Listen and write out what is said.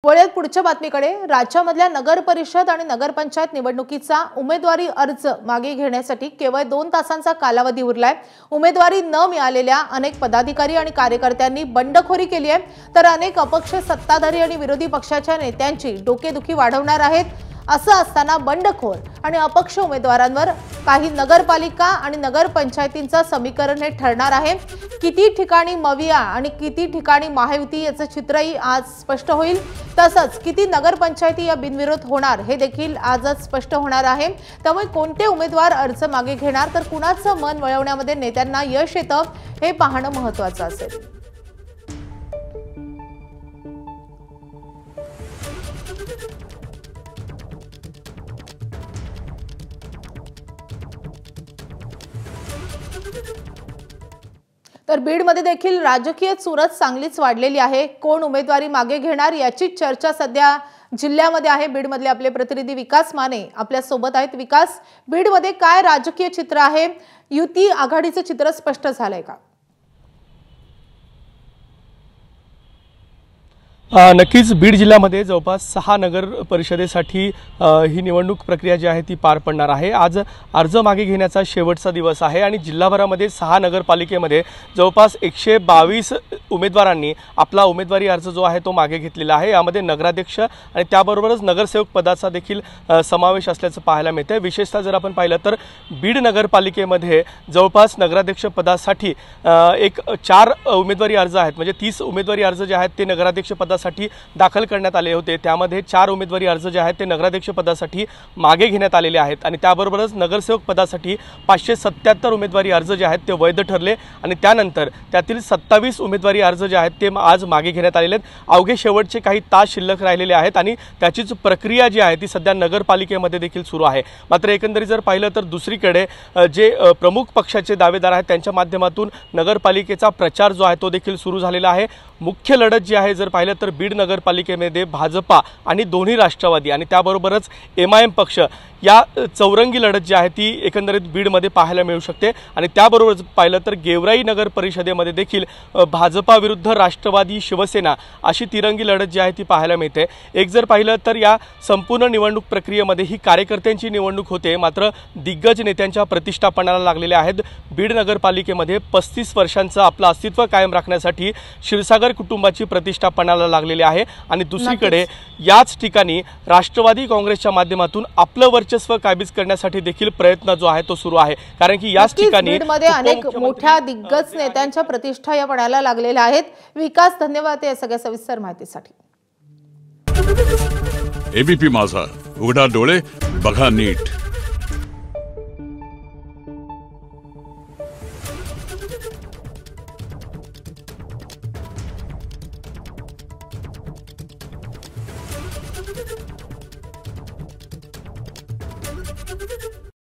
वळूयात पुढच्या बातमीकडे। राज्यामधल्या नगर परिषद आणि नगरपंचायत निवडणुकीचा उमेदवारी अर्ज मागे घेण्यासाठी केवळ 2 तासांचा कालावधी उरलाय। उमेदवारी न मिळालेल्या अनेक पदाधिकारी आणि कार्यकर्त्यांनी बंडखोरी केली आहे, तर अनेक अपक्ष सत्ताधारी आणि विरोधी पक्षाच्या नेत्यांची डोकेदुखी वाढवणार आहेत। असं असताना बंडखोर आणि अपक्ष उमेदवारांवर काही नगरपालिका आणि नगरपंचायतींचं समीकरण हे ठरणार आहे। किती ठिकाणी मविया आणि किती ठिकाणी महायुती याचं चित्रही आज स्पष्ट होईल। तसंच किती नगरपंचायती या बिनविरोध होणार हे देखील आजच स्पष्ट होणार आहे। त्यामुळे कोणते उमेदवार अर्ज मागे घेणार तर कुणाचं मन वळवण्यामध्ये नेत्यांना यश येतं हे पाहणं महत्त्वाचं असेल। तर बीडमध्ये देखील राजकीय चुरस चांगलीच वाढलेली आहे। कोण उमेदवारी मागे घेणार याची चर्चा सध्या जिल्ह्यामध्ये आहे। बीडमधले आपले प्रतिनिधी विकास माने आपल्या सोबत आहेत। विकास, बीडमध्ये काय राजकीय चित्र आहे? युती आघाडीचं चित्र स्पष्ट झालंय का? नक्कीच बीड जिल्ह्यामध्ये जवळपास 6 नगर परिषदेसाठी ही निवडणूक प्रक्रिया जी आहे ती पार पडणार आहे। आज अर्ज मागे घेण्याचा शेवटचा दिवस आहे आणि जिल्हाभरामध्ये 6 नगरपालिकेमध्ये जवळपास 122 उमेदवारांनी आपला उमेदवारी अर्ज जो आहे तो मागे घेतलेला आहे। यामध्ये नगराध्यक्ष आणि त्याबरोबरच नगरसेवक पदाचा देखील समावेश असल्याचं पाहायला मिळते। विशेषतः जर आपण पाहिलं तर बीड नगरपालिकेमध्ये जवळपास नगराध्यक्ष पदासाठी 4 उमेदवारी अर्ज आहेत, म्हणजे 30 उमेदवारी अर्ज जे आहेत ते नगराध्यक्ष पदासाठी दाखल करण्यात आले होते। त्यामध्ये 4 उमेदवारी अर्ज जे आहेत ते नगराध्यक्ष पदासाठी मागे घेण्यात आलेले आहेत आणि त्याबरोबरच नगरसेवक पदासाठी 577 उमेदवारी अर्ज जे आहेत ते वैध ठरले आणि त्यानंतर त्यातील 27 उमेदवारी अर्ज जे आहेत ते आज मागे घेण्यात आलेले आहेत। अवघे शेवटचे काही तास शिल्लक राहिलेले आहेत आणि त्याचीच प्रक्रिया जी आहे ती सध्या नगरपालिकेमध्ये देखील सुरू आहे। मात्र एकंदरीत जर पाहिलं तर दुसरीकडे जे प्रमुख पक्षाचे दावेदार आहेत त्यांच्या माध्यमातून नगरपालिकेचा प्रचार जो आहे तो देखील सुरू झालेला आहे। मुख्य लढत जी आहे जर पाहिलं तर बीड नगरपालिकेमध्ये भाजपा आणि दोन्ही राष्ट्रवादी आणि त्याबरोबरच MIM पक्ष या चौरंगी लढत जी आहे ती एकंदरीत बीडमध्ये पाहायला मिळू शकते आणि त्याबरोबरच पाहिलं तर गेवराई नगर परिषदेमध्ये देखील भाजपा विरुद्ध राष्ट्रवादी शिवसेना अशी तिरंगी लढत जी आहे ती पाहायला मिळते। एक जर पाहिलं तर या संपूर्ण निवडणूक प्रक्रियेमध्ये ही कार्यकर्त्यांची निवडणूक होते, मात्र दिग्गज नेत्यांच्या प्रतिष्ठापनाला लागलेल्या आहेत। बीड नगरपालिकेमध्ये 35 वर्षांचं आपलं अस्तित्व कायम राखण्यासाठी क्षीरसागर कुटुंबाची प्रतिष्ठापनाला लागलेली आहे आणि दुसरीकडे याच ठिकाणी राष्ट्रवादी काँग्रेसच्या माध्यमातून आपलं वर्चस्व काबीज करण्यासाठी देखील प्रयत्न जो आहे तो सुरू आहे। कारण की याच ठिकाणी बीडमध्ये अनेक मोठ्या दिग्गज नेत्यांच्या प्रतिष्ठा या पणाला लागलेल्या आहेत। विकास, धन्यवाद या सगळ्या सविस्तर माहितीसाठी। ABP माझा, उघडा डोळे बघा नीट।